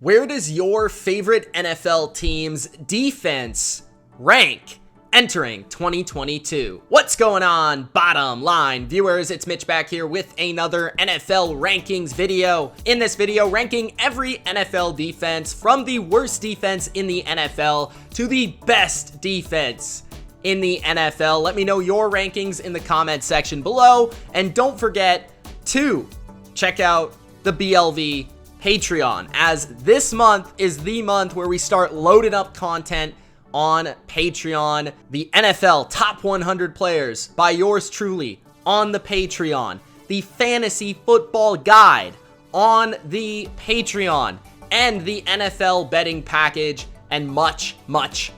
Where does your favorite NFL team's defense rank entering 2022? What's going on, bottom line viewers? It's Mitch back here with another NFL rankings video. In this video, ranking every NFL defense from the worst defense in the NFL to the best defense in the NFL. Let me know your rankings in the comment section below, and don't forget to check out the BLV Patreon, as this month is the month where we start loading up content on Patreon. The NFL top 100 players by yours truly on the Patreon, the fantasy football guide on the Patreon, and the NFL betting package, and much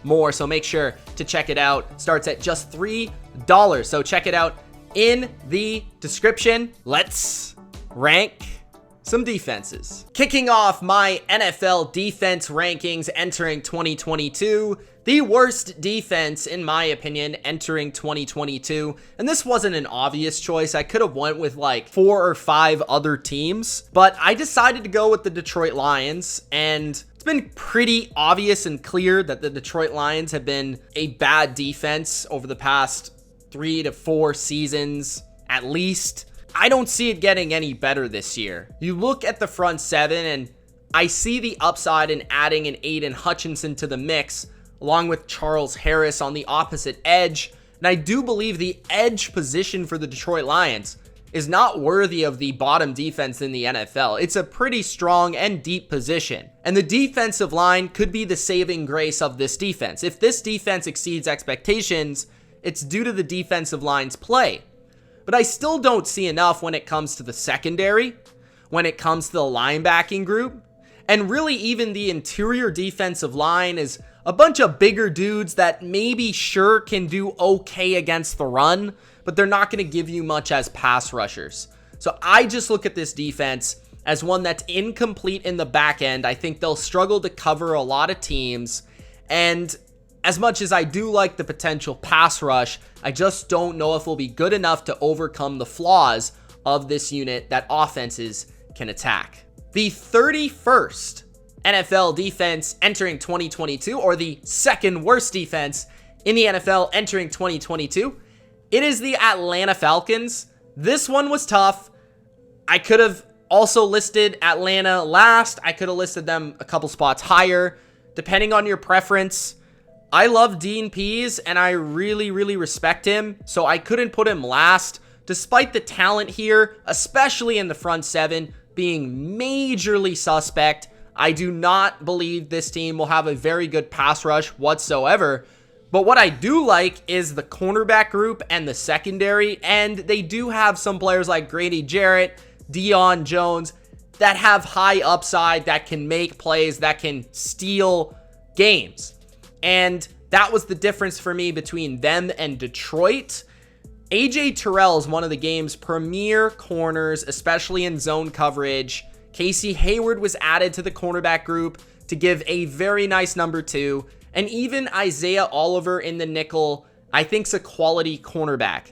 more. So make sure to check it out. Starts at just $3, so check it out in the description. Let's rank some defenses. Kicking off my NFL defense rankings entering 2022, the worst defense, in my opinion, entering 2022. And this wasn't an obvious choice. I could have went with like 4 or 5 other teams, but I decided to go with the Detroit Lions. And it's been pretty obvious and clear that the Detroit Lions have been a bad defense over the past 3 to 4 seasons, at least. I don't see it getting any better this year. You look at the front seven, and I see the upside in adding an Aiden Hutchinson to the mix, along with Charles Harris on the opposite edge. And I do believe the edge position for the Detroit Lions is not worthy of the bottom defense in the NFL. It's a pretty strong and deep position, and the defensive line could be the saving grace of this defense. If this defense exceeds expectations, it's due to the defensive line's play. But I still don't see enough when it comes to the secondary, when it comes to the linebacking group, and really even the interior defensive line is a bunch of bigger dudes that maybe sure can do okay against the run, but they're not going to give you much as pass rushers. So I just look at this defense as one that's incomplete in the back end. I think they'll struggle to cover a lot of teams, and as much as I do like the potential pass rush, I just don't know if it'll be good enough to overcome the flaws of this unit that offenses can attack. The 31st NFL defense entering 2022, or the second worst defense in the NFL entering 2022, it is the Atlanta Falcons. This one was tough. I could have also listed Atlanta last. I could have listed them a couple spots higher, depending on your preference. I love Dean Pease, and I really respect him, so I couldn't put him last, despite the talent here, especially in the front seven, being majorly suspect. I do not believe this team will have a very good pass rush whatsoever, but what I do like is the cornerback group and the secondary, and they do have some players like Grady Jarrett, Deion Jones, that have high upside, that can make plays, that can steal games. And that was the difference for me between them and Detroit. AJ Terrell is one of the game's premier corners, especially in zone coverage. Casey Hayward was added to the cornerback group to give a very nice number 2. And even Isaiah Oliver in the nickel, I think, is a quality cornerback.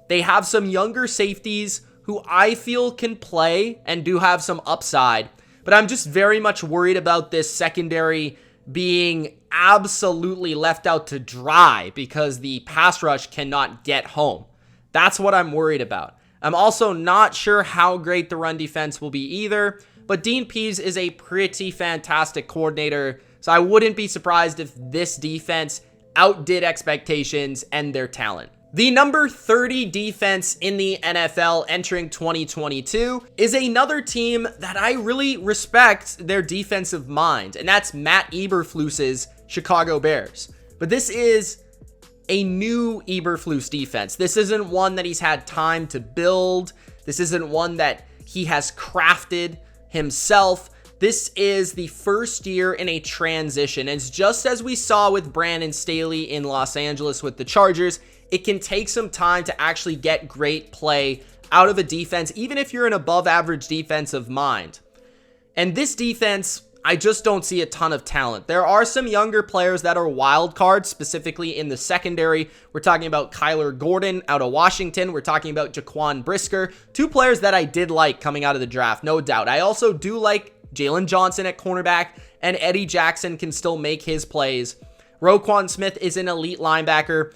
They have some younger safeties who I feel can play and do have some upside. But I'm just very much worried about this secondary being absolutely left out to dry because the pass rush cannot get home. That's what I'm worried about. I'm also not sure how great the run defense will be either, but Dean Pease is a pretty fantastic coordinator, so I wouldn't be surprised if this defense outdid expectations and their talent. The number 30 defense in the NFL entering 2022 is another team that I really respect their defensive mind, and that's Matt Eberflus's Chicago Bears. But this is a new Eberflus defense. This isn't one that he's had time to build. This isn't one that he has crafted himself. This is the first year in a transition. It's just as we saw with Brandon Staley in Los Angeles with the Chargers. It can take some time to actually get great play out of a defense, even if you're an above average defensive mind. And this defense, I just don't see a ton of talent. There are some younger players that are wild cards, specifically in the secondary. We're talking about Kyler Gordon out of Washington. We're talking about Jaquan Brisker, 2 players that I did like coming out of the draft, no doubt. I also do like Jalen Johnson at cornerback, and Eddie Jackson can still make his plays. Roquan Smith is an elite linebacker.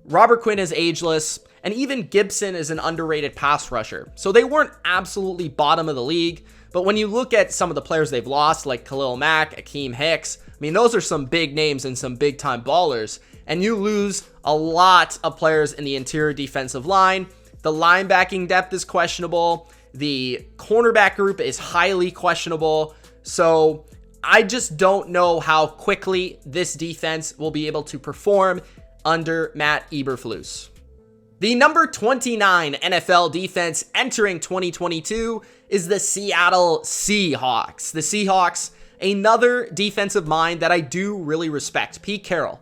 Robert Quinn is ageless. And even Gibson is an underrated pass rusher. So they weren't absolutely bottom of the league. But when you look at some of the players they've lost, like Khalil Mack, Akeem Hicks, I mean, those are some big names and some big time ballers. And you lose a lot of players in the interior defensive line. The linebacking depth is questionable. The cornerback group is highly questionable. So I just don't know how quickly this defense will be able to perform under Matt Eberflus. The number 29 NFL defense entering 2022 is the Seattle Seahawks. The Seahawks, another defensive mind that I do really respect, Pete Carroll.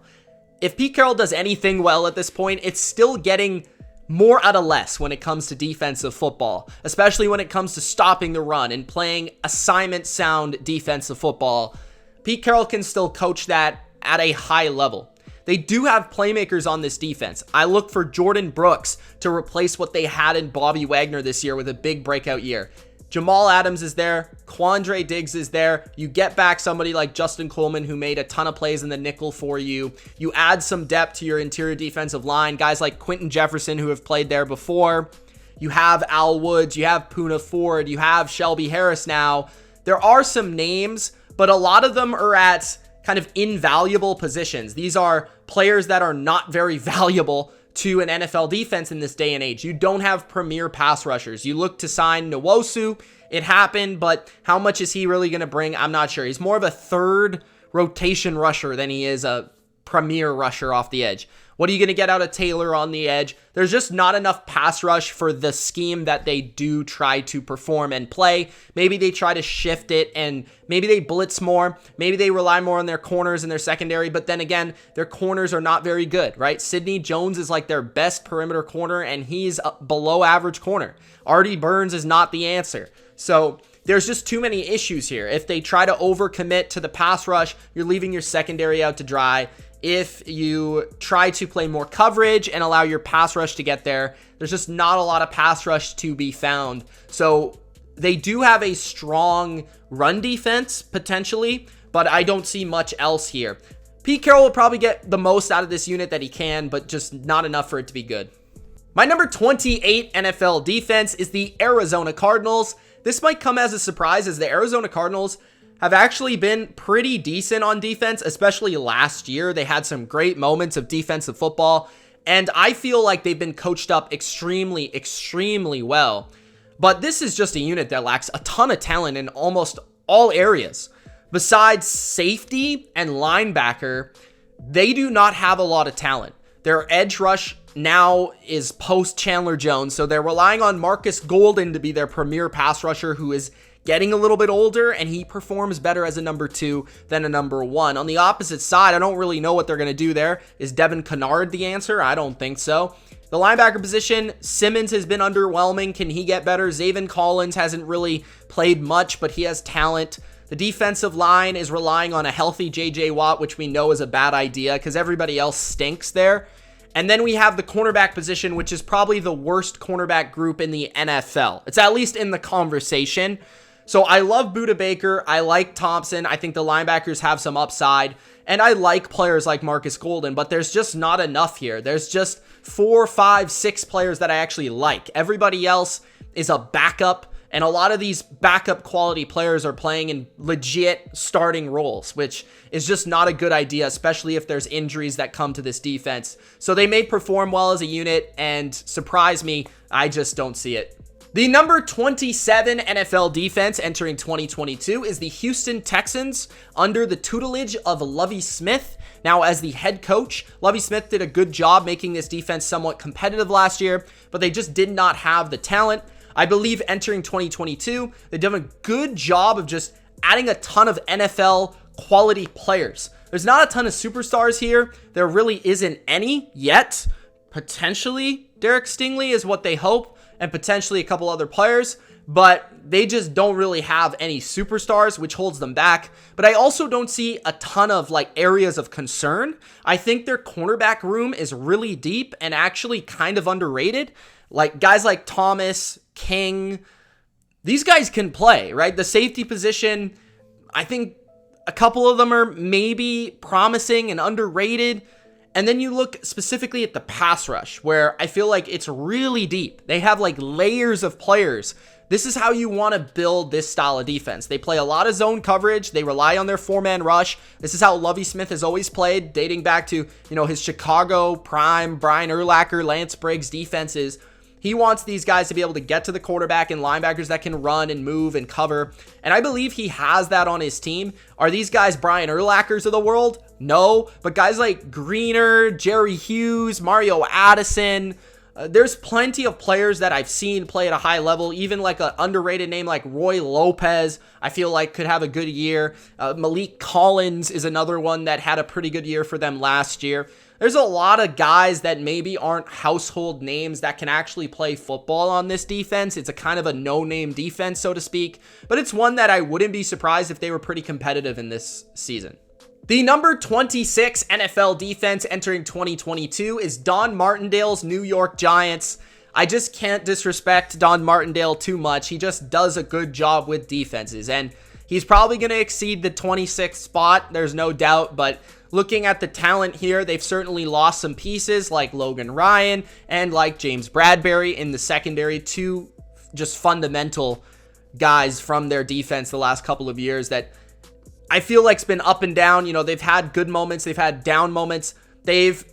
If Pete Carroll does anything well at this point, it's still getting more out of less when it comes to defensive football, especially when it comes to stopping the run and playing assignment sound defensive football. Pete Carroll can still coach that at a high level. They do have playmakers on this defense. I look for Jordan Brooks to replace what they had in Bobby Wagner this year with a big breakout year. Jamal Adams is there. Quandre Diggs is there. You get back somebody like Justin Coleman, who made a ton of plays in the nickel for you. You add some depth to your interior defensive line. Guys like Quentin Jefferson, who have played there before. You have Al Woods. You have Poona Ford. You have Shelby Harris now. There are some names, but a lot of them are at kind of invaluable positions. These are players that are not very valuable to an NFL defense in this day and age. You don't have premier pass rushers. You look to sign Nwosu. It happened, but how much is he really going to bring? I'm not sure. He's more of a third rotation rusher than he is a premier rusher off the edge. What are you going to get out of Taylor on the edge? There's just not enough pass rush for the scheme that they do try to perform and play. Maybe they try to shift it and maybe they blitz more. Maybe they rely more on their corners and their secondary, but then again, their corners are not very good, right? Sidney Jones is like their best perimeter corner and he's a below average corner. Artie Burns is not the answer. So there's just too many issues here. If they try to overcommit to the pass rush, you're leaving your secondary out to dry. If you try to play more coverage and allow your pass rush to get there, there's just not a lot of pass rush to be found. So they do have a strong run defense potentially, but I don't see much else here. Pete Carroll will probably get the most out of this unit that he can, but just not enough for it to be good. My number 28 NFL defense is the Arizona Cardinals. This might come as a surprise as the Arizona Cardinals have actually been pretty decent on defense, especially last year. They had some great moments of defensive football, and I feel like they've been coached up extremely, extremely well. But this is just a unit that lacks a ton of talent in almost all areas. Besides safety and linebacker, they do not have a lot of talent. Their edge rush now is post Chandler Jones, so they're relying on Marcus Golden to be their premier pass rusher, who is getting a little bit older, and he performs better as a number 2 than a number 1. On the opposite side, I don't really know what they're going to do there. Is Devin Kennard the answer? I don't think so. The linebacker position, Simmons has been underwhelming. Can he get better? Zaven Collins hasn't really played much, but he has talent. The defensive line is relying on a healthy J.J. Watt, which we know is a bad idea because everybody else stinks there. And then we have the cornerback position, which is probably the worst cornerback group in the NFL. It's at least in the conversation. So I love Budda Baker. I like Thompson. I think the linebackers have some upside. And I like players like Marcus Golden, but there's just not enough here. There's just 4, 5, 6 players that I actually like. Everybody else is a backup. And a lot of these backup quality players are playing in legit starting roles, which is just not a good idea, especially if there's injuries that come to this defense. So they may perform well as a unit and surprise me. I just don't see it. The number 27 NFL defense entering 2022 is the Houston Texans under the tutelage of Lovie Smith. Now, as the head coach, Lovie Smith did a good job making this defense somewhat competitive last year, but they just did not have the talent. I believe entering 2022, they've done a good job of just adding a ton of NFL quality players. There's not a ton of superstars here. There really isn't any yet. Potentially, Derek Stingley is what they hope, and potentially a couple other players, but they just don't really have any superstars, which holds them back. But I also don't see a ton of areas of concern. I think their cornerback room is really deep and actually kind of underrated. Like guys like Thomas, King, these guys can play, right? The safety position, I think a couple of them are maybe promising and underrated. And then you look specifically at the pass rush, where I feel like it's really deep. They have like layers of players. This is how you want to build this style of defense. They play a lot of zone coverage. They rely on their four-man rush. This is how Lovie Smith has always played, dating back to, his Chicago prime, Brian Urlacher, Lance Briggs defenses. He wants these guys to be able to get to the quarterback and linebackers that can run and move and cover. And I believe he has that on his team. Are these guys Brian Urlachers of the world? No. But guys like Greener, Jerry Hughes, Mario Addison, there's plenty of players that I've seen play at a high level. Even like an underrated name like Roy Lopez, I feel like could have a good year. Malik Collins is another one that had a pretty good year for them last year. There's a lot of guys that maybe aren't household names that can actually play football on this defense. It's a kind of a no-name defense, so to speak, but it's one that I wouldn't be surprised if they were pretty competitive in this season. The number 26 NFL defense entering 2022 is Don Martindale's New York Giants. I just can't disrespect Don Martindale too much. He just does a good job with defenses, and he's probably going to exceed the 26th spot. There's no doubt, but looking at the talent here, they've certainly lost some pieces like Logan Ryan and like James Bradbury in the secondary, two just fundamental guys from their defense the last couple of years that I feel like's been up and down. They've had good moments, they've had down moments. They've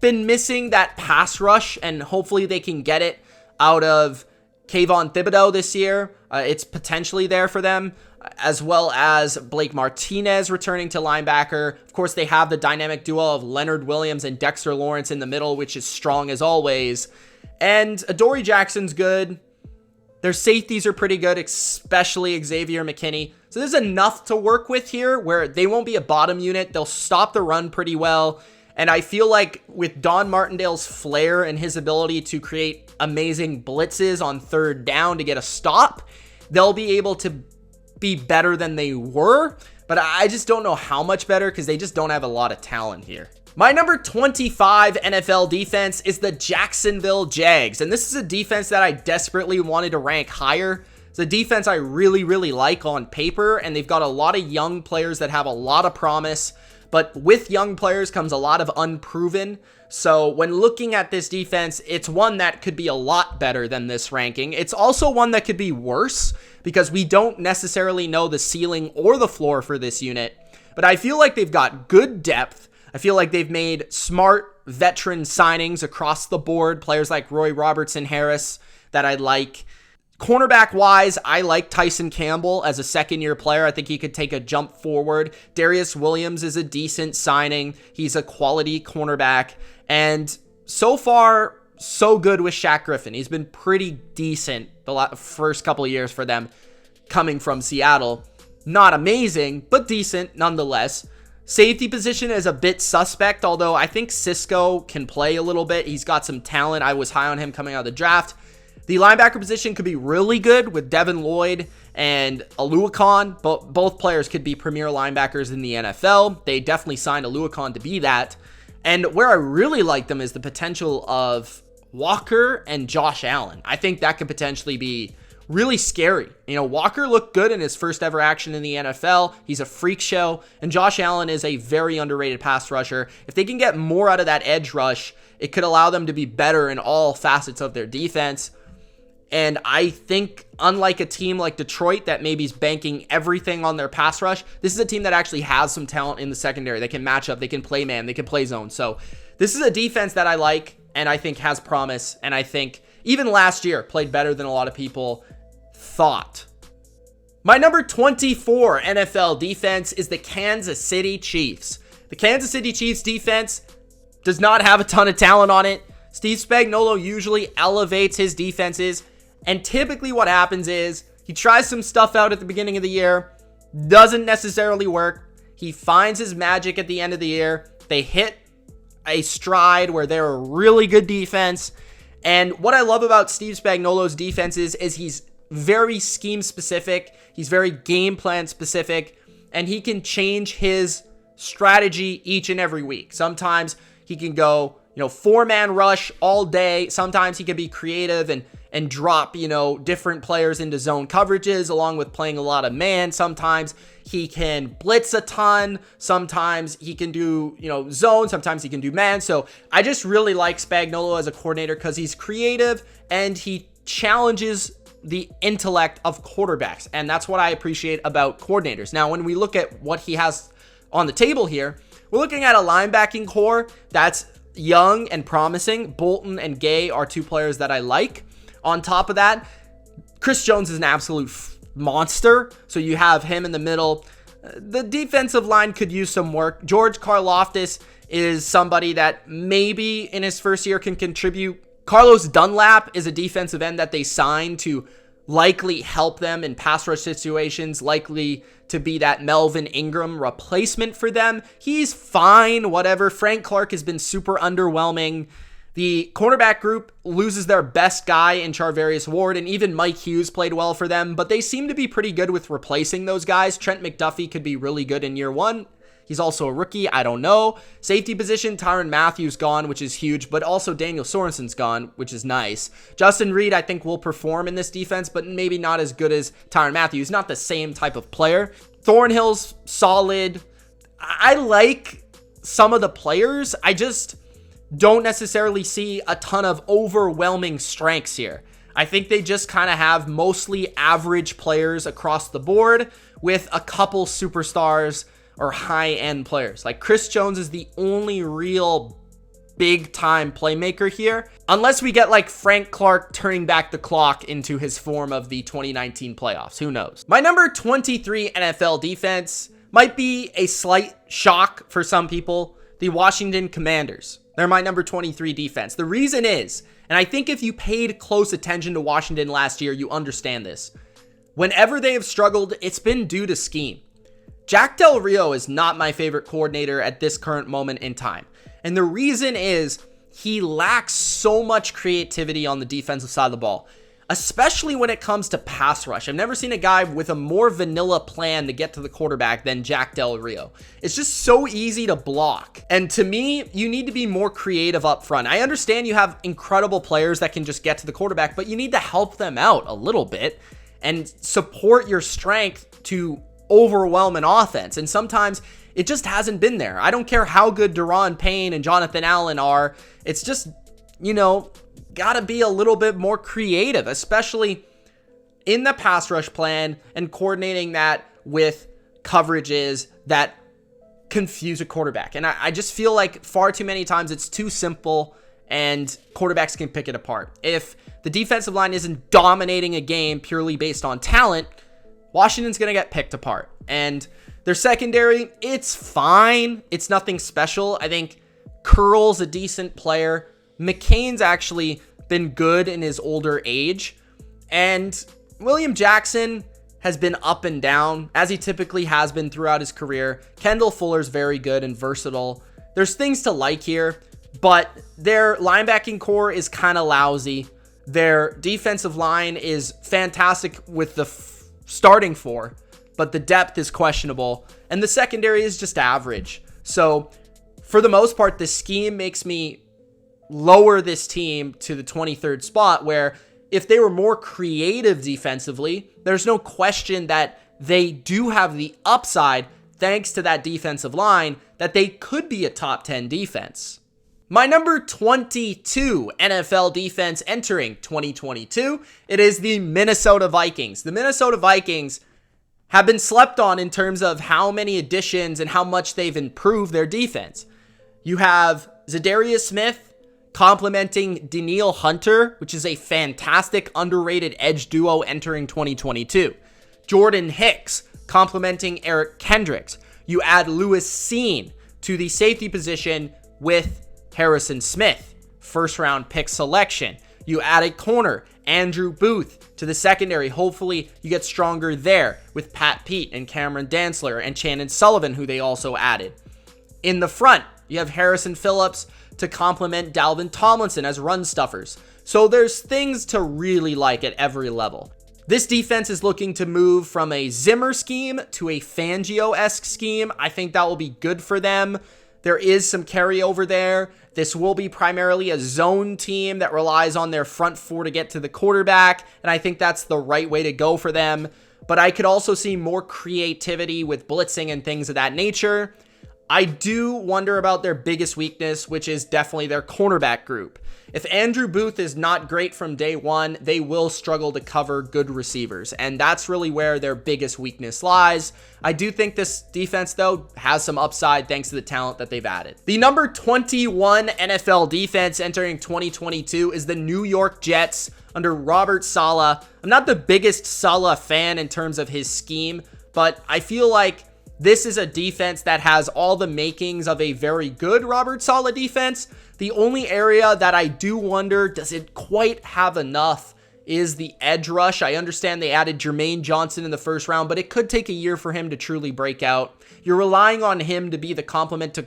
been missing that pass rush, and hopefully they can get it out of Kayvon Thibodeau this year. It's potentially there for them, as well as Blake Martinez returning to linebacker. Of course, they have the dynamic duo of Leonard Williams and Dexter Lawrence in the middle, which is strong as always. And Adoree Jackson's good. Their safeties are pretty good, especially Xavier McKinney. So there's enough to work with here where they won't be a bottom unit. They'll stop the run pretty well. And I feel like with Don Martindale's flair and his ability to create amazing blitzes on third down to get a stop, they'll be able to be better than they were. But I just don't know how much better because they just don't have a lot of talent here. My number 25 NFL defense is the Jacksonville Jags. And this is a defense that I desperately wanted to rank higher. It's a defense I really, really like on paper. And they've got a lot of young players that have a lot of promise. But with young players comes a lot of unproven. So when looking at this defense, it's one that could be a lot better than this ranking. It's also one that could be worse because we don't necessarily know the ceiling or the floor for this unit. But I feel like they've got good depth. I feel like they've made smart veteran signings across the board. Players like Roy Robertson Harris that I like. Cornerback wise, I like Tyson Campbell as a second-year player. I think he could take a jump forward. Darius Williams is a decent signing. He's a quality cornerback. And so far, so good with Shaq Griffin. He's been pretty decent the first couple of years for them coming from Seattle. Not amazing, but decent nonetheless. Safety position is a bit suspect, although I think Cisco can play a little bit. He's got some talent. I was high on him coming out of the draft. The linebacker position could be really good with Devin Lloyd and Aluakon. Both players could be premier linebackers in the NFL. They definitely signed Aluakon to be that. And where I really like them is the potential of Walker and Josh Allen. I think that could potentially be really scary. Walker looked good in his first ever action in the NFL. He's a freak show. And Josh Allen is a very underrated pass rusher. If they can get more out of that edge rush, it could allow them to be better in all facets of their defense. And I think, unlike a team like Detroit that maybe is banking everything on their pass rush, this is a team that actually has some talent in the secondary. They can match up, they can play man, they can play zone. So this is a defense that I like and I think has promise. And I think even last year played better than a lot of people thought. My number 24 NFL defense is the Kansas City Chiefs. The Kansas City Chiefs defense does not have a ton of talent on it. Steve Spagnuolo usually elevates his defenses. And typically what happens is he tries some stuff out at the beginning of the year, doesn't necessarily work. He finds his magic at the end of the year. They hit a stride where they're a really good defense. And what I love about Steve Spagnuolo's defenses is he's very scheme specific. He's very game plan specific. And he can change his strategy each and every week. Sometimes he can go four-man rush all day. Sometimes he can be creative and drop, different players into zone coverages along with playing a lot of man. Sometimes he can blitz a ton. Sometimes he can do, zone. Sometimes he can do man. So I just really like Spagnuolo as a coordinator because he's creative and he challenges the intellect of quarterbacks. And that's what I appreciate about coordinators. Now, when we look at what he has on the table here, we're looking at a linebacking core that's young and promising. Bolton and Gay are two players that I like. On top of that, Chris Jones is an absolute monster. So you have him in the middle. The defensive line could use some work. George Karlaftis is somebody that maybe in his first year can contribute. Carlos Dunlap is a defensive end that they signed to likely help them in pass rush situations, likely to be that Melvin Ingram replacement for them. He's fine, whatever. Frank Clark has been super underwhelming. The cornerback group loses their best guy in Charvarius Ward, and even Mike Hughes played well for them, but they seem to be pretty good with replacing those guys. Trent McDuffie could be really good in year one. He's also a rookie. I don't know. Safety position, Tyrann Mathieu gone, which is huge, but also Daniel Sorensen's gone, which is nice. Justin Reed, I think, will perform in this defense, but maybe not as good as Tyrann Mathieu. He's not the same type of player. Thornhill's solid. I like some of the players. I just don't necessarily see a ton of overwhelming strengths here. I think they just kind of have mostly average players across the board with a couple superstars or high-end players. Like Chris Jones is the only real big-time playmaker here, unless we get like Frank Clark turning back the clock into his form of the 2019 playoffs. Who knows? My number 23 NFL defense might be a slight shock for some people. The Washington Commanders. They're my number 23 defense. The reason is, and I think if you paid close attention to Washington last year, you understand this. Whenever they have struggled, it's been due to scheme. Jack Del Rio is not my favorite coordinator at this current moment in time. And the reason is he lacks so much creativity on the defensive side of the ball, especially when it comes to pass rush. I've never seen a guy with a more vanilla plan to get to the quarterback than Jack Del Rio. It's just so easy to block. And to me, you need to be more creative up front. I understand you have incredible players that can just get to the quarterback, but you need to help them out a little bit and support your strength to overwhelm an offense. And sometimes it just hasn't been there. I don't care how good Daron Payne and Jonathan Allen are. It's just, gotta be a little bit more creative, especially in the pass rush plan and coordinating that with coverages that confuse a quarterback. And I just feel like far too many times it's too simple and quarterbacks can pick it apart. If the defensive line isn't dominating a game purely based on talent, Washington's going to get picked apart. And their secondary, it's fine. It's nothing special. I think Curl's a decent player. McCain's actually been good in his older age. And William Jackson has been up and down, as he typically has been throughout his career. Kendall Fuller's very good and versatile. There's things to like here, but their linebacking core is kind of lousy. Their defensive line is fantastic with the starting four, but the depth is questionable. And the secondary is just average. So for the most part, the scheme makes me lower this team to the 23rd spot, where if they were more creative defensively, there's no question that they do have the upside, thanks to that defensive line, that they could be a top 10 defense. My number 22 NFL defense entering 2022, it is the Minnesota Vikings. The Minnesota Vikings have been slept on in terms of how many additions and how much they've improved their defense. You have Zadarius Smith complementing Danielle Hunter, which is a fantastic underrated edge duo entering 2022. Jordan Hicks complementing Eric Kendricks. You add Lewis Cine to the safety position with Harrison Smith, first round pick selection. You add a corner, Andrew Booth, to the secondary. Hopefully you get stronger there with Pat Pete and Cameron Dantzler and Shannon Sullivan, who they also added. In the front, you have Harrison Phillips to complement Dalvin Tomlinson as run stuffers. So there's things to really like at every level. This defense is looking to move from a Zimmer scheme to a Fangio-esque scheme. I think that will be good for them. there is some carryover there. This will be primarily a zone team that relies on their front four to get to the quarterback, and I think that's the right way to go for them. But I could also see more creativity with blitzing and things of that nature. I do wonder about their biggest weakness, which is definitely their cornerback group. If Andrew Booth is not great from day one, they will struggle to cover good receivers, and that's really where their biggest weakness lies. I do think this defense, though, has some upside thanks to the talent that they've added. The number 21 NFL defense entering 2022 is the New York Jets under Robert Saleh. I'm not the biggest Saleh fan in terms of his scheme, but I feel like this is a defense that has all the makings of a very good Robert Saleh defense. The only area that I do wonder, does it quite have enough, is the edge rush. I understand they added Jermaine Johnson in the first round, but it could take a year for him to truly break out. You're relying on him to be the complement to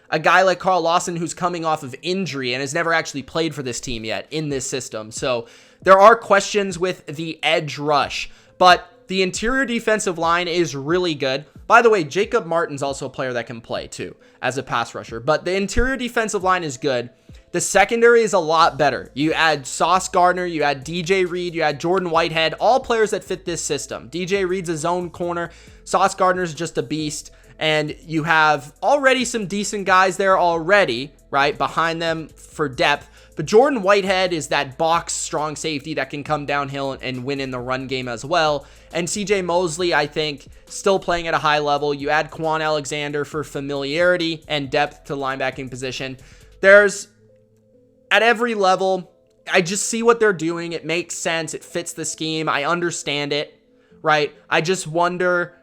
a guy like Carl Lawson, who's coming off of injury and has never actually played for this team yet in this system. So there are questions with the edge rush, but the interior defensive line is really good. By the way, Jacob Martin's also a player that can play too as a pass rusher, but the interior defensive line is good. The secondary is a lot better. You add Sauce Gardner, you add DJ Reed, you add Jordan Whitehead, all players that fit this system. DJ Reed's a zone corner. Sauce Gardner's just a beast. And you have already some decent guys there already, right, behind them for depth. But Jordan Whitehead is that box strong safety that can come downhill and win in the run game as well. And CJ Mosley, I think, still playing at a high level. You add Quan Alexander for familiarity and depth to linebacking position. There's, at every level, I just see what they're doing. It makes sense. It fits the scheme. I understand it, right? I just wonder,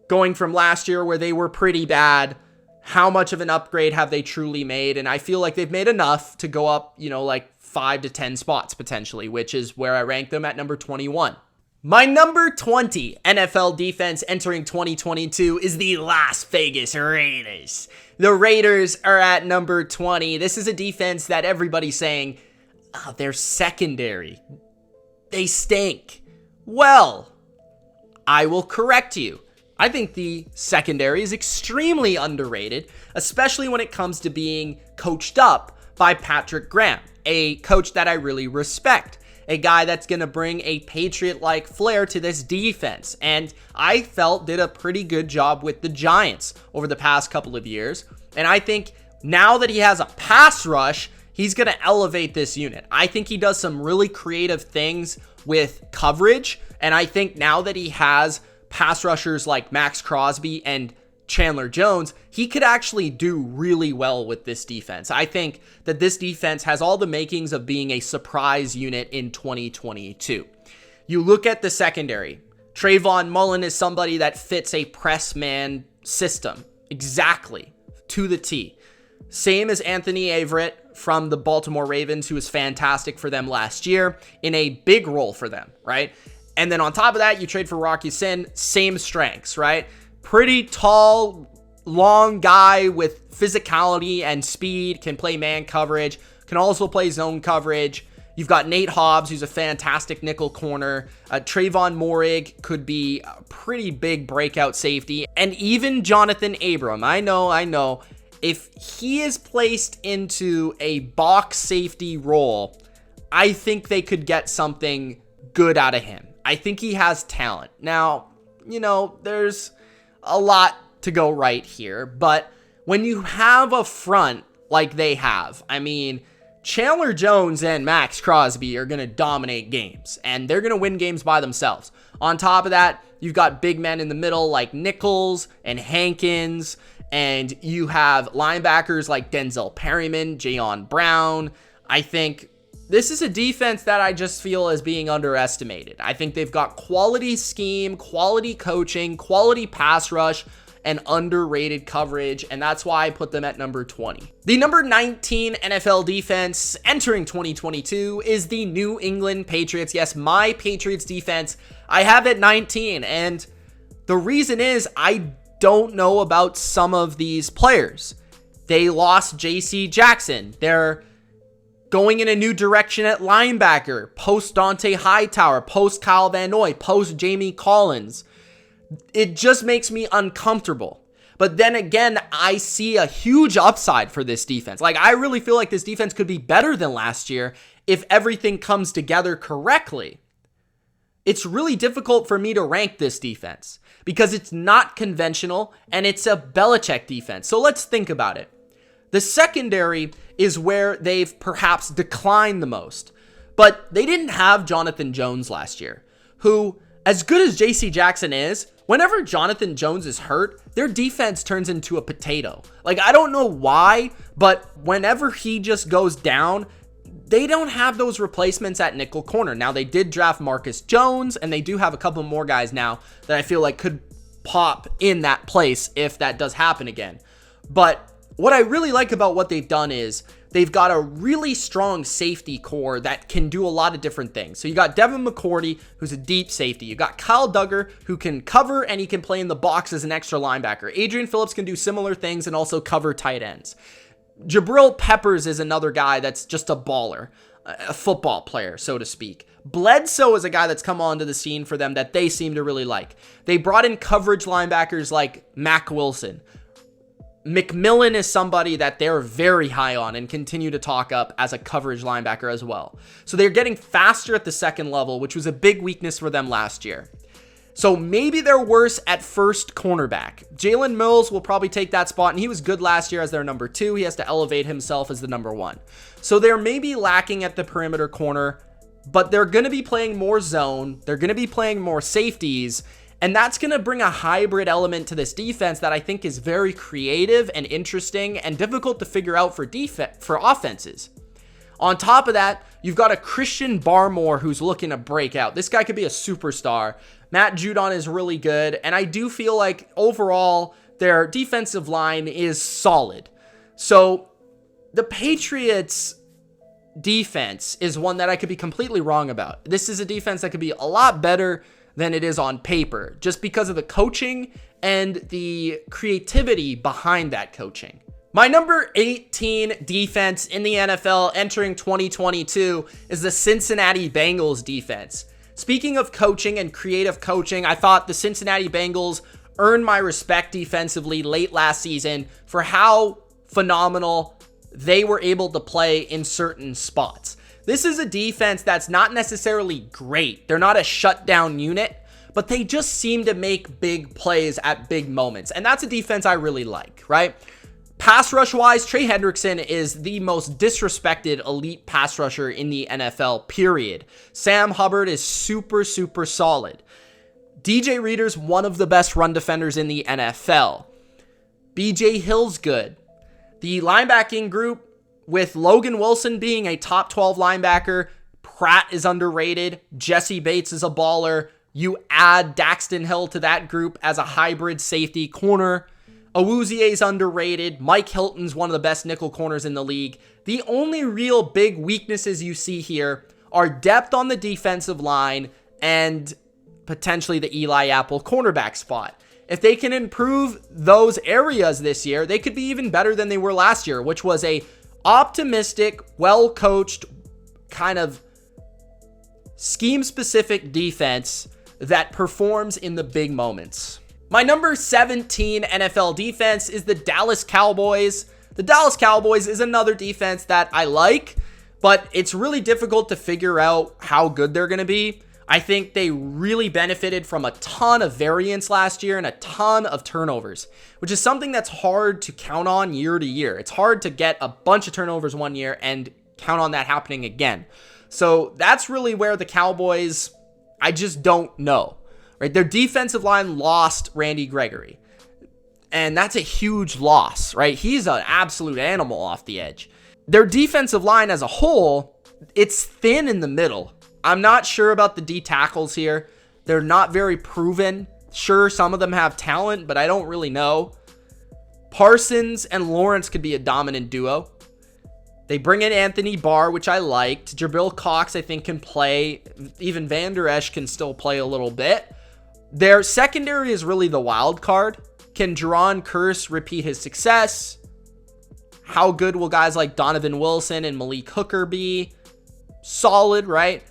going from last year where they were pretty bad, how much of an upgrade have they truly made? And I feel like they've made enough to go up, like 5 to 10 spots potentially, which is where I rank them at number 21. My number 20 NFL defense entering 2022 is the Las Vegas Raiders. The Raiders are at number 20. This is a defense that everybody's saying, oh, they're secondary. They stink. Well, I will correct you. I think the secondary is extremely underrated, especially when it comes to being coached up by Patrick Graham, a coach that I really respect, a guy that's going to bring a Patriot-like flair to this defense, and I felt did a pretty good job with the Giants over the past couple of years, and I think now that he has a pass rush, he's going to elevate this unit. I think he does some really creative things with coverage, and I think now that he has pass rushers like Max Crosby and Chandler Jones, he could actually do really well with this defense. I think that this defense has all the makings of being a surprise unit in 2022. You look at the secondary. Trayvon Mullen is somebody that fits a press man system exactly to the T. Same as Anthony Averett from the Baltimore Ravens, who was fantastic for them last year in a big role for them, right? And then on top of that, you trade for Rocky Sin, same strengths, right? Pretty tall, long guy with physicality and speed, can play man coverage, can also play zone coverage. You've got Nate Hobbs, who's a fantastic nickel corner. Trayvon Moehrig could be a pretty big breakout safety. And even Jonathan Abram, I know. If he is placed into a box safety role, I think they could get something good out of him. I think he has talent. Now, there's a lot to go right here, but when you have a front like they have, Chandler Jones and Max Crosby are going to dominate games, and they're going to win games by themselves. On top of that, you've got big men in the middle like Nichols and Hankins, and you have linebackers like Denzel Perryman, Jayon Brown. I think this is a defense that I just feel is being underestimated. I think they've got quality scheme, quality coaching, quality pass rush, and underrated coverage, and that's why I put them at number 20. The number 19 NFL defense entering 2022 is the New England Patriots. Yes, my Patriots defense I have at 19, and the reason is I don't know about some of these players. They lost J.C. Jackson. They're going in a new direction at linebacker, post Dante Hightower, post Kyle Van Noy, post Jamie Collins. It just makes me uncomfortable. But then again, I see a huge upside for this defense. Like, I really feel like this defense could be better than last year if everything comes together correctly. It's really difficult for me to rank this defense because it's not conventional and it's a Belichick defense. So let's think about it. The secondary is where they've perhaps declined the most, but they didn't have Jonathan Jones last year, who, as good as JC Jackson is, whenever Jonathan Jones is hurt, their defense turns into a potato. Like, I don't know why, but whenever he just goes down, they don't have those replacements at nickel corner. Now, they did draft Marcus Jones, and they do have a couple more guys now that I feel like could pop in that place if that does happen again. But what I really like about what they've done is they've got a really strong safety core that can do a lot of different things. So you got Devin McCourty, who's a deep safety. You got Kyle Duggar, who can cover and he can play in the box as an extra linebacker. Adrian Phillips can do similar things and also cover tight ends. Jabril Peppers is another guy that's just a baller, a football player, so to speak. Bledsoe is a guy that's come onto the scene for them that they seem to really like. They brought in coverage linebackers like Mack Wilson. McMillan is somebody that they're very high on and continue to talk up as a coverage linebacker as well. So they're getting faster at the second level, which was a big weakness for them last year. So maybe they're worse at first cornerback. Jalen Mills will probably take that spot, and he was good last year as their number 2. He has to elevate himself as the number 1. So they're maybe lacking at the perimeter corner, but they're going to be playing more zone. They're going to be playing more safeties, and that's going to bring a hybrid element to this defense that I think is very creative and interesting and difficult to figure out for offenses. On top of that, you've got a Christian Barmore who's looking to break out. This guy could be a superstar. Matt Judon is really good, and I do feel like overall their defensive line is solid. So the Patriots defense is one that I could be completely wrong about. This is a defense that could be a lot better than it is on paper, just because of the coaching and the creativity behind that coaching. My number 18 defense in the NFL entering 2022 is the Cincinnati Bengals defense. Speaking of coaching and creative coaching, I thought the Cincinnati Bengals earned my respect defensively late last season for how phenomenal they were able to play in certain spots. This is a defense that's not necessarily great. They're not a shutdown unit, but they just seem to make big plays at big moments. And that's a defense I really like, right? Pass rush wise, Trey Hendrickson is the most disrespected elite pass rusher in the NFL, period. Sam Hubbard is super solid. DJ Reader's one of the best run defenders in the NFL. BJ Hill's good. The linebacking group, with Logan Wilson being a top 12 linebacker, Pratt is underrated. Jesse Bates is a baller. You add Daxton Hill to that group as a hybrid safety corner. Awuzie's underrated. Mike Hilton's one of the best nickel corners in the league. The only real big weaknesses you see here are depth on the defensive line and potentially the Eli Apple cornerback spot. If they can improve those areas this year, they could be even better than they were last year, which was a optimistic, well-coached, kind of scheme-specific defense that performs in the big moments. My number 17 NFL defense is the Dallas Cowboys. The Dallas Cowboys is another defense that I like, but it's really difficult to figure out how good they're going to be. I think they really benefited from a ton of variance last year and a ton of turnovers, which is something that's hard to count on year to year. It's hard to get a bunch of turnovers one year and count on that happening again. So that's really where the Cowboys, I just don't know. Right, their defensive line lost Randy Gregory, and that's a huge loss, right? He's an absolute animal off the edge. Their defensive line as a whole, it's thin in the middle. I'm not sure about the D tackles here. They're not very proven. Sure, some of them have talent, but I don't really know. Parsons and Lawrence could be a dominant duo. They bring in Anthony Barr, which I liked. Jabril Cox, I think, can play. Even Van Der Esch can still play a little bit. Their secondary is really the wild card. Can Jerron Kearse repeat his success? How good will guys like Donovan Wilson and Malik Hooker be? Solid, right?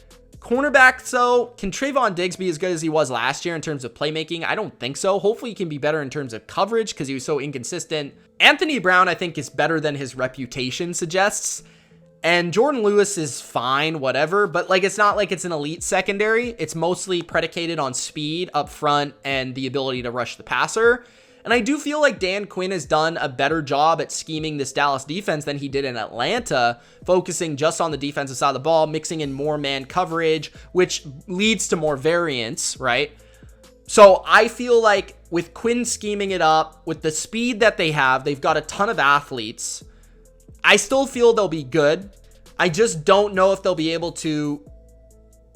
Cornerbacks, though, can Trayvon Diggs be as good as he was last year in terms of playmaking? I don't think so. Hopefully, he can be better in terms of coverage because he was so inconsistent. Anthony Brown, I think, is better than his reputation suggests. And Jordan Lewis is fine, whatever. But, like, it's not like it's an elite secondary. It's mostly predicated on speed up front and the ability to rush the passer. And I do feel like Dan Quinn has done a better job at scheming this Dallas defense than he did in Atlanta, focusing just on the defensive side of the ball, mixing in more man coverage, which leads to more variance, right? So I feel like with Quinn scheming it up, with the speed that they have, they've got a ton of athletes. I still feel they'll be good. I just don't know if they'll be able to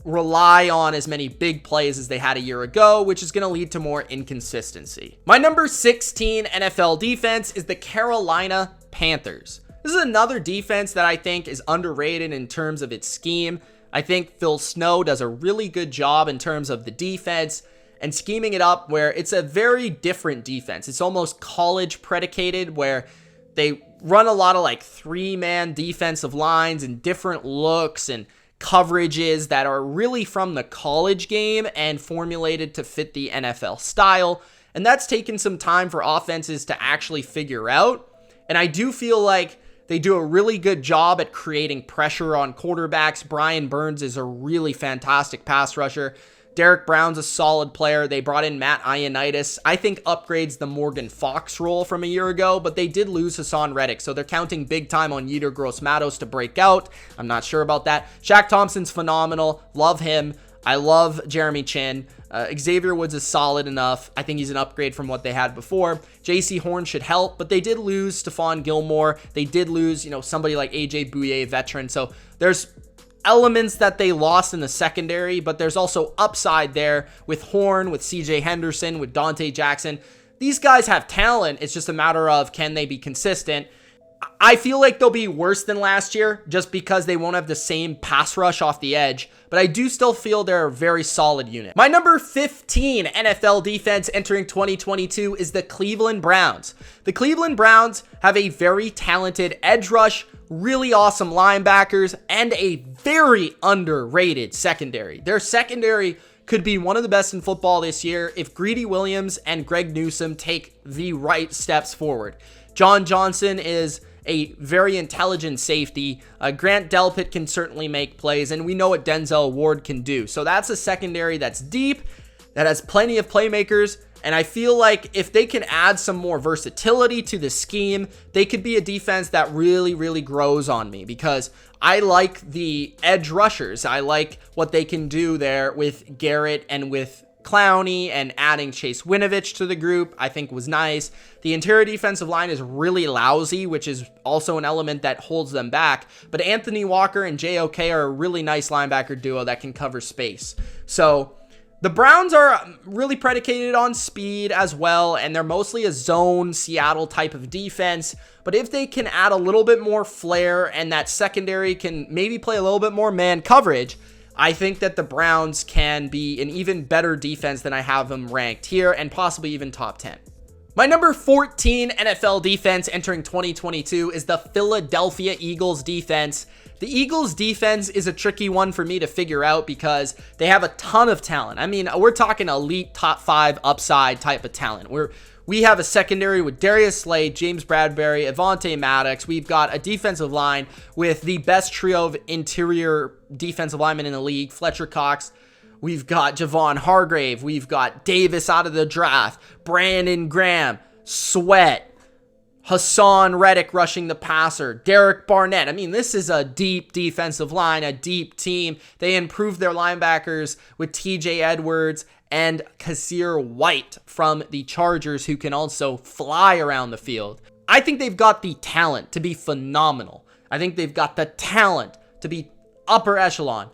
rely on as many big plays as they had a year ago, which is going to lead to more inconsistency. My number 16 NFL defense is the Carolina Panthers. This is another defense that I think is underrated in terms of its scheme. I think Phil Snow does a really good job in terms of the defense and scheming it up where it's a very different defense. It's almost college predicated where they run a lot of like 3-man defensive lines and different looks and coverages that are really from the college game and formulated to fit the NFL style. And that's taken some time for offenses to actually figure out. And I do feel like they do a really good job at creating pressure on quarterbacks. Brian Burns is a really fantastic pass rusher. Derek Brown's a solid player. They brought in Matt Ioannidis. I think upgrades the Morgan Fox role from a year ago, but they did lose Hassan Reddick, so they're counting big time on Yetur Gross-Matos to break out. I'm not sure about that. Shaq Thompson's phenomenal. Love him. I love Jeremy Chin. Xavier Woods is solid enough. I think he's an upgrade from what they had before. JC Horn should help, but they did lose Stephon Gilmore. They did lose, somebody like AJ Bouye, veteran. So there's elements that they lost in the secondary, but there's also upside there with Horn, with CJ Henderson, with Dante Jackson. These guys have talent. It's just a matter of can they be consistent. I feel like they'll be worse than last year just because they won't have the same pass rush off the edge, but I do still feel they're a very solid unit. My number 15 NFL defense entering 2022 is the Cleveland Browns. The Cleveland Browns have a very talented edge rush, really awesome linebackers, and a very underrated secondary. Their secondary could be one of the best in football this year if Greedy Williams and Greg Newsome take the right steps forward. John Johnson is a very intelligent safety. Grant Delpit can certainly make plays, and we know what Denzel Ward can do. So that's a secondary that's deep, that has plenty of playmakers, and I feel like if they can add some more versatility to the scheme, they could be a defense that really, really grows on me because I like the edge rushers. I like what they can do there with Garrett and with Clowney, and adding Chase Winovich to the group I think was nice. The interior defensive line is really lousy, which is also an element that holds them back, but Anthony Walker and JOK are a really nice linebacker duo that can cover space. So the Browns are really predicated on speed as well, and they're mostly a zone Seattle type of defense. But if they can add a little bit more flair and that secondary can maybe play a little bit more man coverage, I think that the Browns can be an even better defense than I have them ranked here and possibly even top 10. My number 14 NFL defense entering 2022 is the Philadelphia Eagles defense. The Eagles defense is a tricky one for me to figure out because they have a ton of talent. I mean, we're talking elite top 5 upside type of talent. We have a secondary with Darius Slade, James Bradbury, Avonte Maddox. We've got a defensive line with the best trio of interior defensive linemen in the league, Fletcher Cox. We've got Javon Hargrave. We've got Davis out of the draft, Brandon Graham, Sweat, Hassan Reddick rushing the passer, Derek Barnett. I mean, this is a deep defensive line, a deep team. They improved their linebackers with TJ Edwards and Kazir White from the Chargers, who can also fly around the field. I think they've got the talent to be phenomenal. I think they've got the talent to be upper echelon,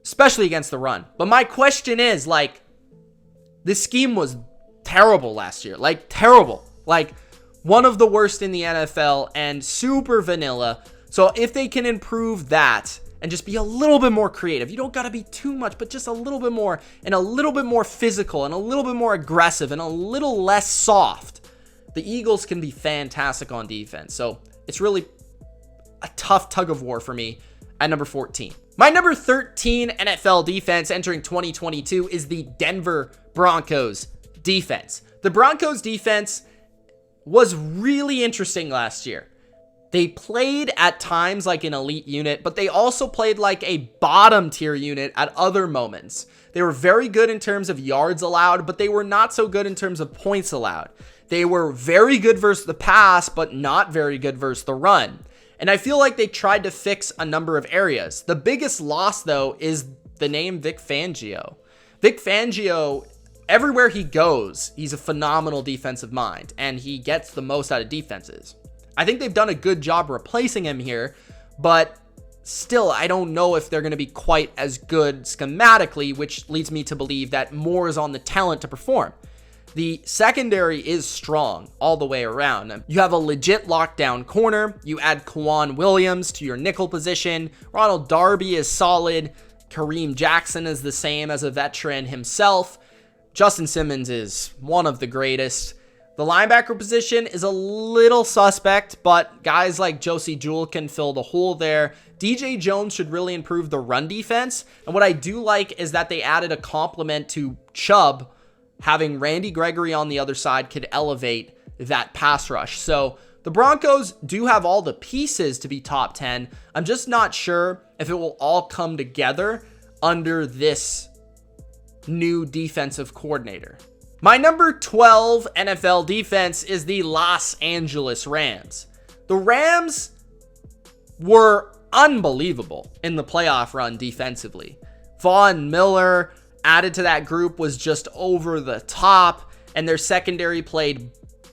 especially against the run. But my question is, this scheme was terrible last year. Terrible. One of the worst in the NFL and super vanilla. So if they can improve that and just be a little bit more creative, you don't got to be too much, but just a little bit more, and a little bit more physical, and a little bit more aggressive, and a little less soft, the Eagles can be fantastic on defense. So it's really a tough tug of war for me at number 14. My number 13 NFL defense entering 2022 is the Denver Broncos defense. The Broncos defense was really interesting last year. They played at times like an elite unit, but they also played like a bottom tier unit at other moments. They were very good in terms of yards allowed, but they were not so good in terms of points allowed. They were very good versus the pass, but not very good versus the run. And I feel like they tried to fix a number of areas. The biggest loss, though, is the name Vic Fangio. Vic Fangio, everywhere he goes, he's a phenomenal defensive mind, and he gets the most out of defenses. I think they've done a good job replacing him here, but still, I don't know if they're going to be quite as good schematically, which leads me to believe that more is on the talent to perform. The secondary is strong all the way around. You have a legit lockdown corner. You add Kwan Williams to your nickel position. Ronald Darby is solid. Kareem Jackson is the same as a veteran himself. Justin Simmons is one of the greatest. The linebacker position is a little suspect, but guys like Josie Jewell can fill the hole there. DJ Jones should really improve the run defense. And what I do like is that they added a complement to Chubb. Having Randy Gregory on the other side could elevate that pass rush. So the Broncos do have all the pieces to be top 10. I'm just not sure if it will all come together under this new defensive coordinator. My number 12 NFL defense is the Los Angeles Rams. The Rams were unbelievable in the playoff run defensively. Von Miller added to that group was just over the top, and their secondary played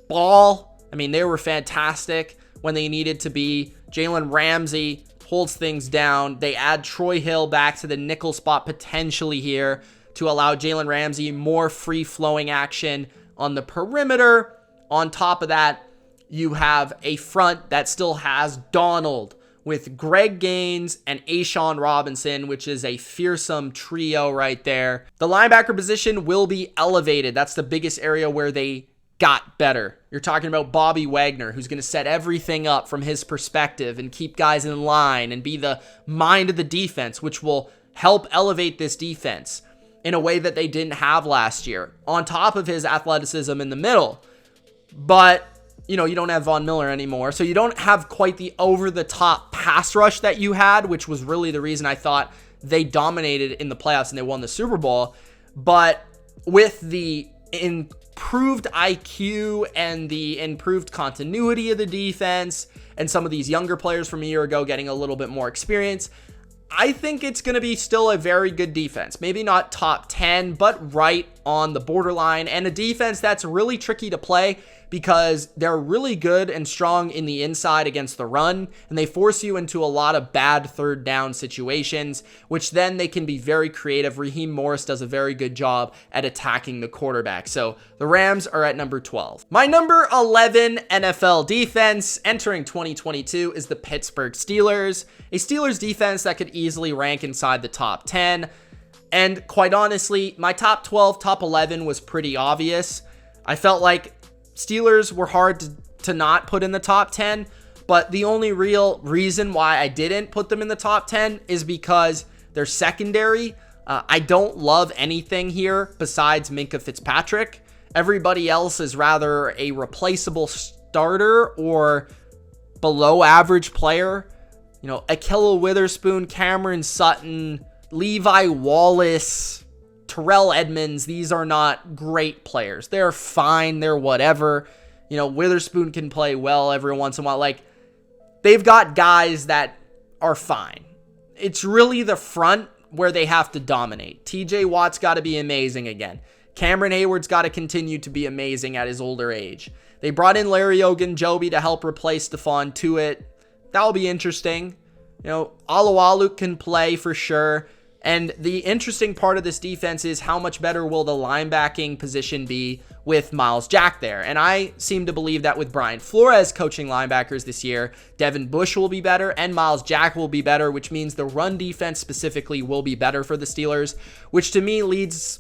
ball. I mean, they were fantastic when they needed to be. Jalen Ramsey holds things down. They add Troy Hill back to the nickel spot potentially here to allow Jalen Ramsey more free-flowing action on the perimeter. On top of that, you have a front that still has Donald with Greg Gaines and Ashawn Robinson, which is a fearsome trio right there. The linebacker position will be elevated. That's the biggest area where they got better. You're talking about Bobby Wagner, who's going to set everything up from his perspective and keep guys in line and be the mind of the defense, which will help elevate this defense in a way that they didn't have last year, on top of his athleticism in the middle. But you don't have Von Miller anymore, so you don't have quite the over-the-top pass rush that you had, which was really the reason I thought they dominated in the playoffs and they won the Super Bowl. But with the improved IQ and the improved continuity of the defense and some of these younger players from a year ago getting a little bit more experience, I think it's going to be still a very good defense. Maybe not top 10, but right on the borderline, and a defense that's really tricky to play because they're really good and strong in the inside against the run, and they force you into a lot of bad third down situations, which then they can be very creative. Raheem Morris does a very good job at attacking the quarterback. So the Rams are at number 12. My number 11 NFL defense entering 2022 is the Pittsburgh Steelers, a Steelers defense that could easily rank inside the top 10. And quite honestly, my top 12, top 11 was pretty obvious. I felt like Steelers were hard to not put in the top 10, but the only real reason why I didn't put them in the top 10 is because their secondary. I don't love anything here besides Minkah Fitzpatrick. Everybody else is rather a replaceable starter or below average player. Ahkello Witherspoon, Cameron Sutton, Levi Wallace, Terrell Edmonds, these are not great players. They're fine. They're whatever. Witherspoon can play well every once in a while. They've got guys that are fine. It's really the front where they have to dominate. TJ Watt's got to be amazing again. Cameron Hayward's got to continue to be amazing at his older age. They brought in Larry Ogunjobi to help replace Stephon Tuitt. That'll be interesting. Alualu can play for sure. And the interesting part of this defense is how much better will the linebacking position be with Miles Jack there. And I seem to believe that with Brian Flores coaching linebackers this year, Devin Bush will be better and Miles Jack will be better, which means the run defense specifically will be better for the Steelers, which to me leads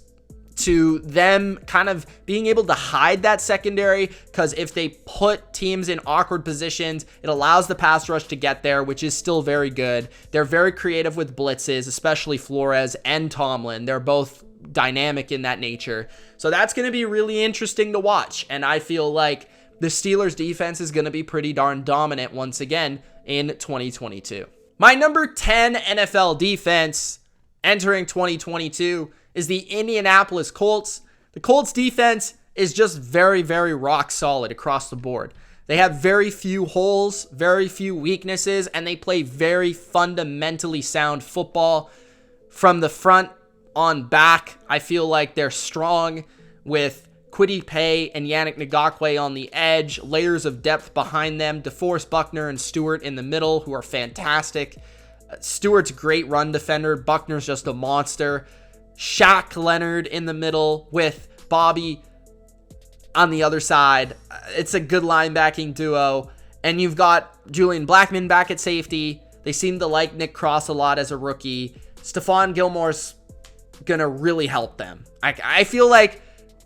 to them kind of being able to hide that secondary, because if they put teams in awkward positions, it allows the pass rush to get there, which is still very good. They're very creative with blitzes, especially Flores and Tomlin. They're both dynamic in that nature. So that's going to be really interesting to watch. And I feel like the Steelers defense is going to be pretty darn dominant once again in 2022. My number 10 NFL defense entering 2022 is the Indianapolis Colts. The Colts defense is just very, very rock solid across the board. They have very few holes, very few weaknesses, and they play very fundamentally sound football. From the front on back, I feel like they're strong with Kwity Paye and Yannick Ngakoue on the edge, layers of depth behind them, DeForest Buckner and Stewart in the middle, who are fantastic. Stewart's a great run defender. Buckner's just a monster. Shaq Leonard in the middle with Bobby on the other side. It's a good linebacking duo. And you've got Julian Blackmon back at safety. They seem to like Nick Cross a lot as a rookie. Stephon Gilmore's going to really help them. I feel like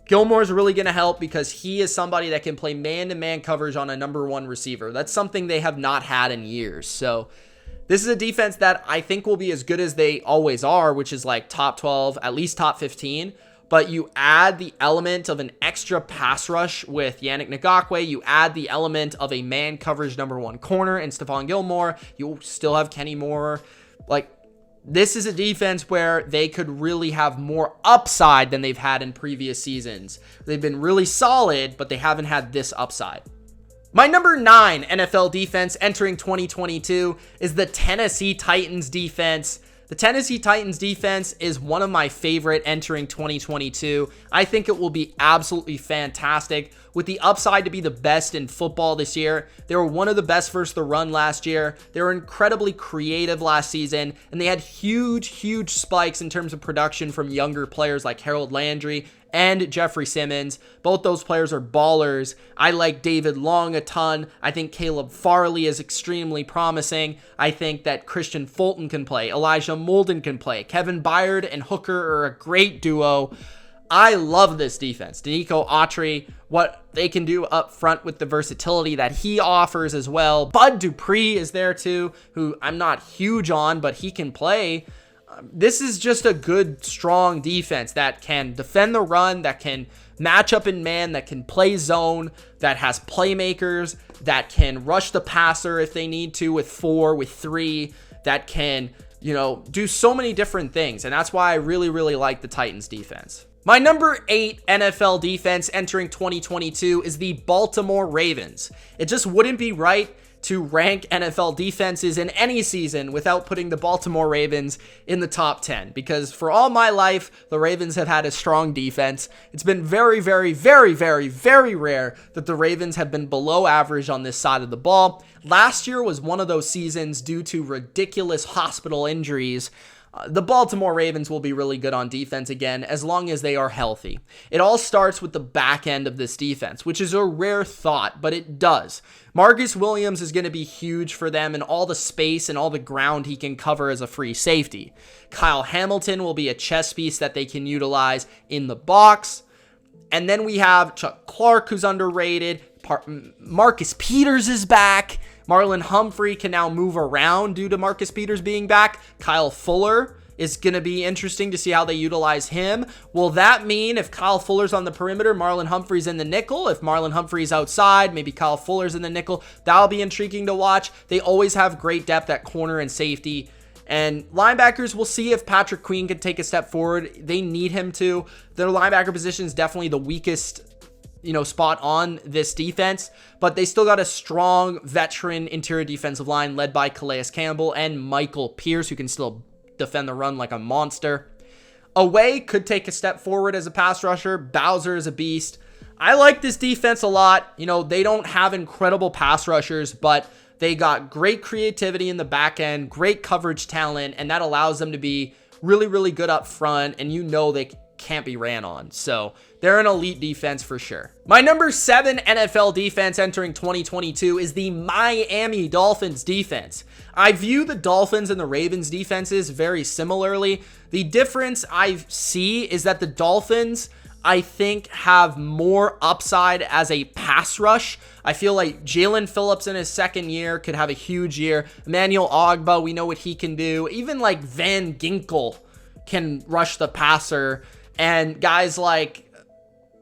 Gilmore's really going to help because he is somebody that can play man-to-man coverage on a number one receiver. That's something they have not had in years. So this is a defense that I think will be as good as they always are, which is like top 12, at least top 15. But you add the element of an extra pass rush with Yannick Ngakoue. You add the element of a man coverage number one corner in Stephon Gilmore. You still have Kenny Moore. Like, this is a defense where they could really have more upside than they've had in previous seasons. They've been really solid, but they haven't had this upside. My number 9 NFL defense entering 2022 is the Tennessee Titans defense. The Tennessee Titans defense is one of my favorite entering 2022. I think it will be absolutely fantastic with the upside to be the best in football this year. They were one of the best versus the run last year. They were incredibly creative last season, and they had huge spikes in terms of production from younger players like Harold Landry and Jeffrey Simmons. Both those players are ballers. I like David Long a ton. I think Caleb Farley is extremely promising. I think that Christian Fulton can play. Elijah Molden can play. Kevin Byard and Hooker are a great duo. I love this defense. Danico Autry, what they can do up front with the versatility that he offers as well. Bud Dupree is there too, who I'm not huge on, but he can play. This is just a good, strong defense that can defend the run, that can match up in man, that can play zone, that has playmakers, that can rush the passer if they need to with 4, with 3, that can, do so many different things. And that's why I really like the Titans defense. My number 8 NFL defense entering 2022 is the Baltimore Ravens. It just wouldn't be right to rank NFL defenses in any season without putting the Baltimore Ravens in the top 10, because for all my life, the Ravens have had a strong defense. It's been very rare that the Ravens have been below average on this side of the ball. Last year was one of those seasons due to ridiculous hospital injuries. The Baltimore Ravens will be really good on defense again as long as they are healthy. It all starts with the back end of this defense, which is a rare thought, but it does. Marcus Williams is going to be huge for them and all the space and all the ground he can cover as a free safety. Kyle Hamilton will be a chess piece that they can utilize in the box. And then we have Chuck Clark, who's underrated. Marcus Peters is back. Marlon Humphrey can now move around due to Marcus Peters being back. Kyle Fuller is going to be interesting to see how they utilize him. Will that mean if Kyle Fuller's on the perimeter, Marlon Humphrey's in the nickel? If Marlon Humphrey's outside, maybe Kyle Fuller's in the nickel. That'll be intriguing to watch. They always have great depth at corner and safety. And linebackers, we'll see if Patrick Queen can take a step forward. They need him to. Their linebacker position is definitely the weakest spot on this defense, but they still got a strong veteran interior defensive line led by Calais Campbell and Michael Pierce, who can still defend the run like a monster. Away could take a step forward as a pass rusher. Bowser is a beast. I like this defense a lot. They don't have incredible pass rushers, but they got great creativity in the back end, great coverage talent, and that allows them to be really good up front, and they can't be ran on. So they're an elite defense for sure. My number 7 NFL defense entering 2022 is the Miami Dolphins defense. I view the Dolphins and the Ravens defenses very similarly. The difference I see is that the Dolphins, I think, have more upside as a pass rush. I feel like Jalen Phillips in his second year could have a huge year. Emmanuel Ogbah, we know what he can do. Even like Van Ginkel can rush the passer. And guys like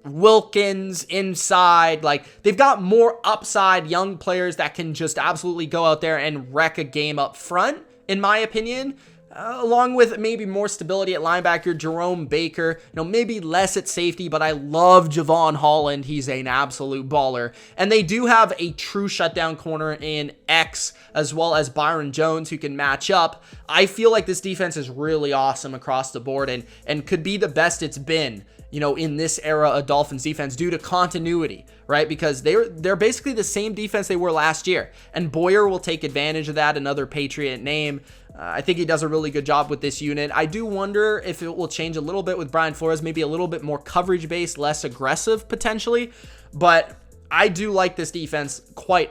Wilkins inside, like they've got more upside young players that can just absolutely go out there and wreck a game up front, in my opinion. Along with maybe more stability at linebacker, Jerome Baker, maybe less at safety, but I love Javon Holland. He's an absolute baller. And they do have a true shutdown corner in X, as well as Byron Jones, who can match up. I feel like this defense is really awesome across the board and could be the best it's been, in this era of Dolphins defense due to continuity, right? Because they're basically the same defense they were last year. And Boyer will take advantage of that, another Patriot name. I think he does a really good job with this unit. I do wonder if it will change a little bit with Brian Flores, maybe a little bit more coverage-based, less aggressive potentially. But I do like this defense quite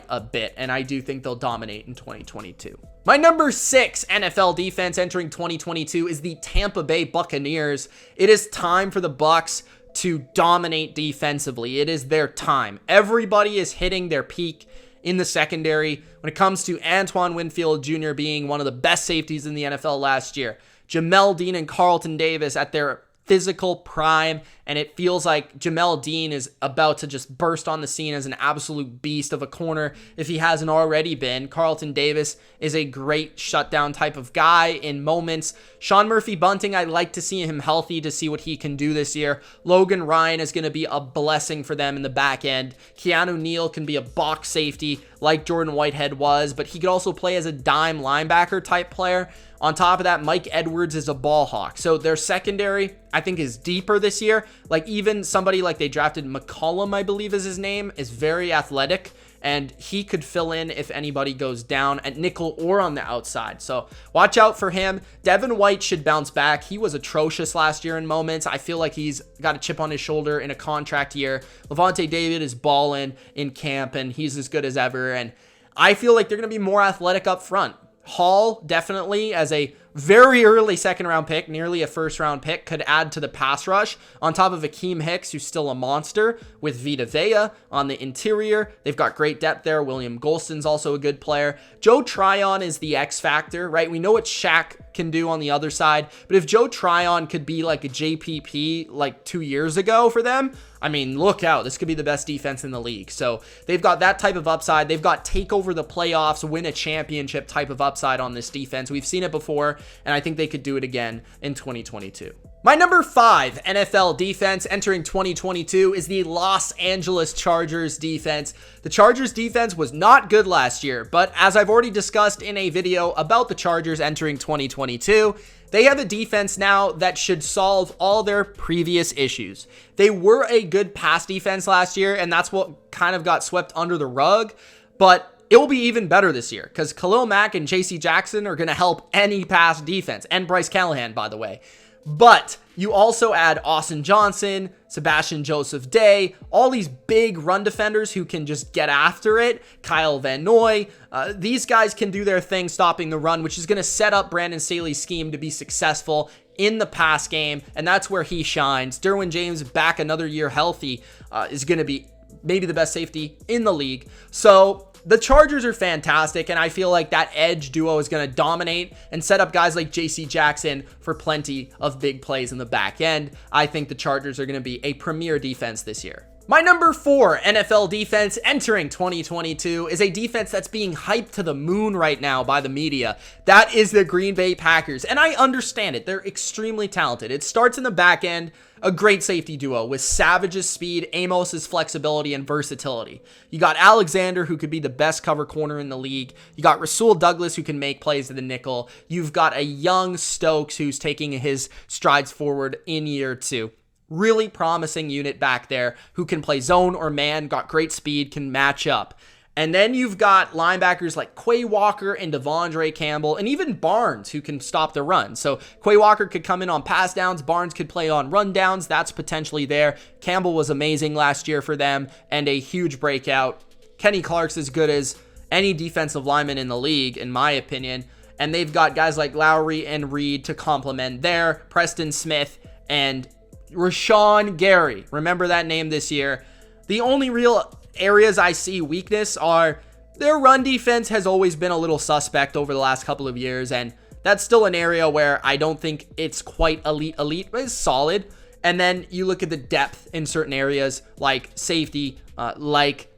a bit, and I do think they'll dominate in 2022. My number 6 NFL defense entering 2022 is the Tampa Bay Buccaneers. It is time for the Bucs to dominate defensively. It is their time. Everybody is hitting their peak in the secondary when it comes to Antoine Winfield Jr. being one of the best safeties in the NFL last year. Jamel Dean and Carlton Davis at their physical prime, and it feels like Jamel Dean is about to just burst on the scene as an absolute beast of a corner if he hasn't already been. Carlton Davis is a great shutdown type of guy in moments. Sean Murphy-Bunting, I'd like to see him healthy to see what he can do this year. Logan Ryan is going to be a blessing for them in the back end. Keanu Neal can be a box safety like Jordan Whitehead was, but he could also play as a dime linebacker type player. On top of that, Mike Edwards is a ball hawk. So their secondary, I think, is deeper this year. Like even somebody like they drafted McCollum, I believe is his name, is very athletic. And he could fill in if anybody goes down at nickel or on the outside. So watch out for him. Devin White should bounce back. He was atrocious last year in moments. I feel like he's got a chip on his shoulder in a contract year. Levante David is balling in camp, and he's as good as ever. And I feel like they're going to be more athletic up front. Hall, definitely, as a very early second-round pick, nearly a first-round pick, could add to the pass rush. On top of Akeem Hicks, who's still a monster, with Vita Vea on the interior. They've got great depth there. William Golston's also a good player. Joe Tryon is the X factor, right? We know what Shaq can do on the other side, but if Joe Tryon could be like a JPP like 2 years ago for them, I mean, look out. This could be the best defense in the league. So they've got that type of upside. They've got take over the playoffs, win a championship type of upside on this defense. We've seen it before, and I think they could do it again in 2022. My number 5 NFL defense entering 2022 is the Los Angeles Chargers defense. The Chargers defense was not good last year, but as I've already discussed in a video about the Chargers entering 2022, they have a defense now that should solve all their previous issues. They were a good pass defense last year, and that's what kind of got swept under the rug, but it will be even better this year because Khalil Mack and J.C. Jackson are going to help any pass defense, and Bryce Callahan, by the way. But you also add Austin Johnson, Sebastian Joseph Day, all these big run defenders who can just get after it. Kyle Van Noy. These guys can do their thing stopping the run, which is going to set up Brandon Staley's scheme to be successful in the pass game, and that's where he shines. Derwin James, back another year healthy, is going to be maybe the best safety in the league. So the Chargers are fantastic, and I feel like that edge duo is going to dominate and set up guys like J.C. Jackson for plenty of big plays in the back end. I think the Chargers are going to be a premier defense this year. My number 4 NFL defense entering 2022 is a defense that's being hyped to the moon right now by the media. That is the Green Bay Packers, and I understand it. They're extremely talented. It starts in the back end, a great safety duo with Savage's speed, Amos's flexibility, and versatility. You got Alexander, who could be the best cover corner in the league. You got Rasul Douglas, who can make plays to the nickel. You've got a young Stokes, who's taking his strides forward in year 2. Really promising unit back there who can play zone or man, got great speed, can match up. And then you've got linebackers like Quay Walker and Devondre Campbell, and even Barnes, who can stop the run. So Quay Walker could come in on pass downs. Barnes could play on run downs. That's potentially there. Campbell was amazing last year for them and a huge breakout. Kenny Clark's as good as any defensive lineman in the league, in my opinion. And they've got guys like Lowry and Reed to complement there. Preston Smith and Rashawn Gary. Remember that name this year. The only real areas I see weakness are their run defense has always been a little suspect over the last couple of years, and that's still an area where I don't think it's quite elite, but it's solid. And then you look at the depth in certain areas like safety, like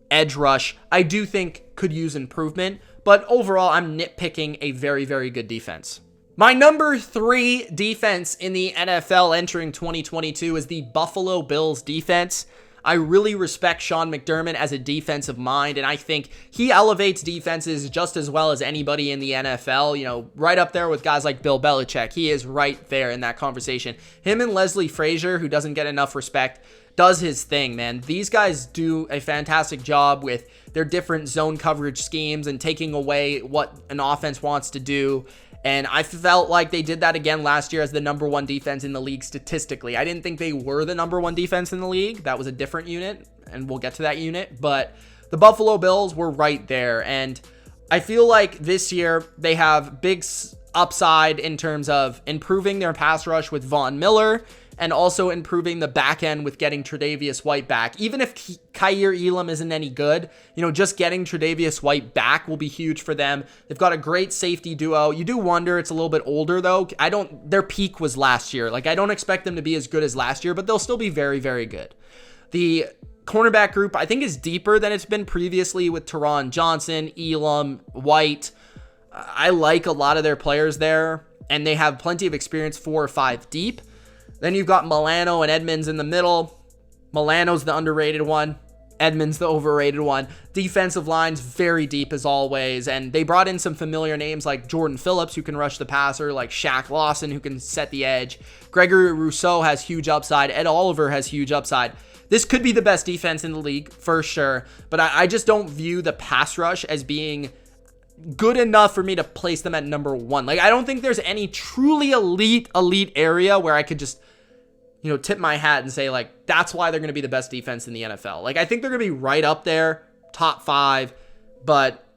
edge rush, I do think could use improvement, but overall I'm nitpicking a very, very good defense. My number 3 defense in the NFL entering 2022 is the Buffalo Bills defense. I really respect Sean McDermott as a defensive mind, and I think he elevates defenses just as well as anybody in the NFL, you know, right up there with guys like Bill Belichick. He is right there in that conversation. Him and Leslie Frazier, who doesn't get enough respect, does his thing, man. These guys do a fantastic job with their different zone coverage schemes and taking away what an offense wants to do. And I felt like they did that again last year as the number 1 defense in the league statistically. I didn't think they were the number 1 defense in the league. That was a different unit, and we'll get to that unit. But the Buffalo Bills were right there. And I feel like this year they have big upside in terms of improving their pass rush with Von Miller and also improving the back end with getting Tre'Davious White back. Even if Kaiir Elam isn't any good, you know, just getting Tre'Davious White back will be huge for them. They've got a great safety duo. You do wonder, it's a little bit older though. Their peak was last year. Like, I don't expect them to be as good as last year, but they'll still be very, very good. The cornerback group, I think, is deeper than it's been previously with Teron Johnson, Elam, White. I like a lot of their players there, and they have plenty of experience 4 or 5 deep. Then you've got Milano and Edmonds in the middle. Milano's the underrated one. Edmonds the overrated one. Defensive line's very deep as always, and they brought in some familiar names like Jordan Phillips, who can rush the passer, like Shaq Lawson, who can set the edge. Gregory Rousseau has huge upside. Ed Oliver has huge upside. This could be the best defense in the league for sure, but I just don't view the pass rush as being good enough for me to place them at number 1. Like, I don't think there's any truly elite area where I could just, you know, tip my hat and say, like, that's why they're going to be the best defense in the NFL. Like, I think they're going to be right up there, top 5, but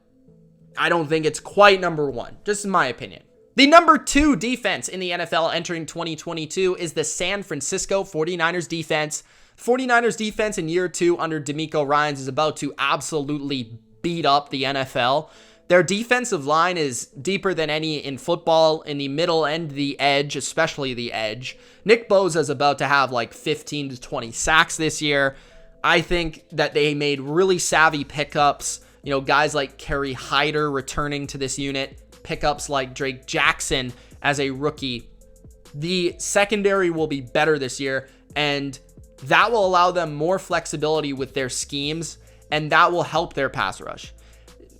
I don't think it's quite number 1, just in my opinion. The number 2 defense in the NFL entering 2022 is the San Francisco 49ers defense. 49ers defense in year 2 under DeMeco Ryans is about to absolutely beat up the NFL. Their defensive line is deeper than any in football, in the middle and the edge, especially the edge. Nick Bosa is about to have like 15 to 20 sacks this year. I think that they made really savvy pickups. You know, guys like Kerry Hyder returning to this unit, pickups like Drake Jackson as a rookie. The secondary will be better this year, and that will allow them more flexibility with their schemes, and that will help their pass rush.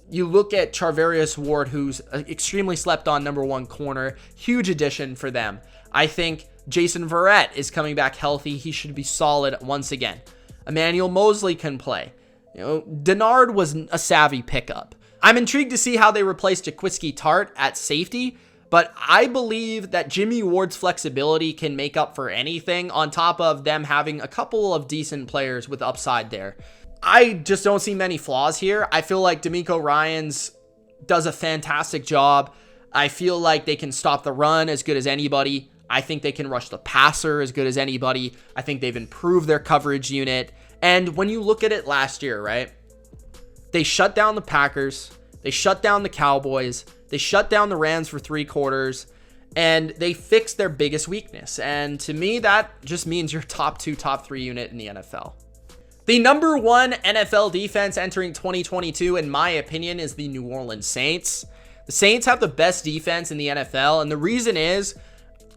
You look at Charvarius Ward, who's an extremely slept on number 1 corner, huge addition for them. I think Jason Verrett is coming back healthy. He should be solid once again. Emmanuel Mosley can play. You know, Denard was a savvy pickup. I'm intrigued to see how they replace Jaquiski Tart at safety, but I believe that Jimmy Ward's flexibility can make up for anything on top of them having a couple of decent players with upside there. I just don't see many flaws here. I feel like DeMeco Ryans does a fantastic job. I feel like they can stop the run as good as anybody. I think they can rush the passer as good as anybody. I think they've improved their coverage unit. And when you look at it last year, right? They shut down the Packers. They shut down the Cowboys. They shut down the Rams for 3 quarters. And they fixed their biggest weakness. And to me, that just means your top 2, top 3 unit in the NFL. The number 1 NFL defense entering 2022, in my opinion, is the New Orleans Saints. The Saints have the best defense in the NFL, and the reason is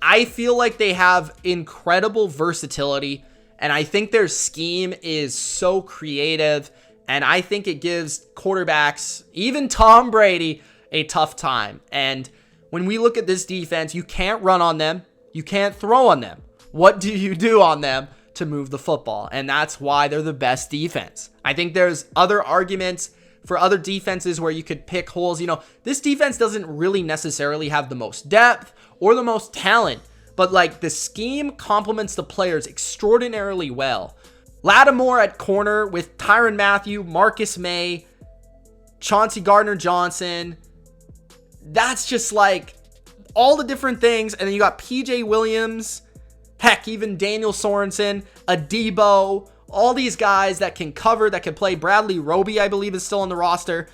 I feel like they have incredible versatility, and I think their scheme is so creative, and I think it gives quarterbacks, even Tom Brady, a tough time. And when we look at this defense, you can't run on them. You can't throw on them. What do you do on them to move the football? And that's why they're the best defense. I think there's other arguments for other defenses where you could pick holes. You know, this defense doesn't really necessarily have the most depth or the most talent, but like the scheme complements the players extraordinarily well. Lattimore at corner with Tyrann Mathieu, Marcus May, Chauncey Gardner-Johnson. That's just like all the different things. And then you got PJ Williams, heck, even Daniel Sorensen, Adebo, all these guys that can cover, that can play. Bradley Roby, I believe, is still on the roster.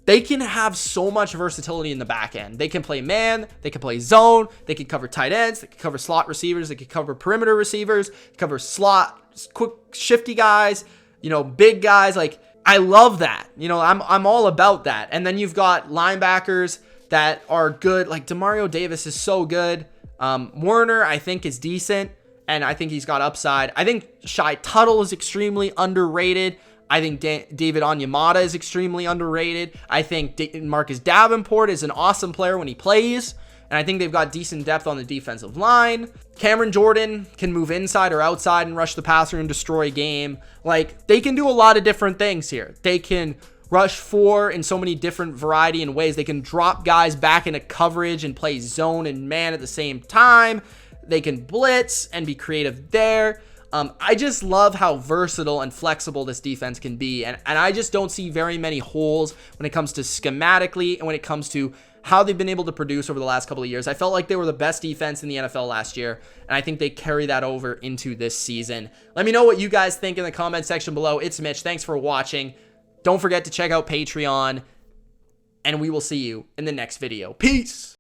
They can have so much versatility in the back end. They can play man, they can play zone, they can cover tight ends, they can cover slot receivers, they can cover perimeter receivers, cover slot, quick, shifty guys, you know, big guys. Like, I love that. You know, I'm all about that. And then you've got linebackers that are good. Like, Demario Davis is so good. Werner, I think, is decent, and I think he's got upside. I think Shai Tuttle is extremely underrated. I think David Onyemata is extremely underrated. I think Marcus Davenport is an awesome player when he plays, and I think they've got decent depth on the defensive line. Cameron Jordan can move inside or outside and rush the passer and destroy a game. Like, they can do a lot of different things here. They can rush 4 in so many different variety and ways. They can drop guys back into coverage and play zone and man at the same time. They can blitz and be creative there. I just love how versatile and flexible this defense can be. And I just don't see very many holes when it comes to schematically and when it comes to how they've been able to produce over the last couple of years. I felt like they were the best defense in the NFL last year, and I think they carry that over into this season. Let me know what you guys think in the comment section below. It's Mitch. Thanks for watching. Don't forget to check out Patreon, and we will see you in the next video. Peace!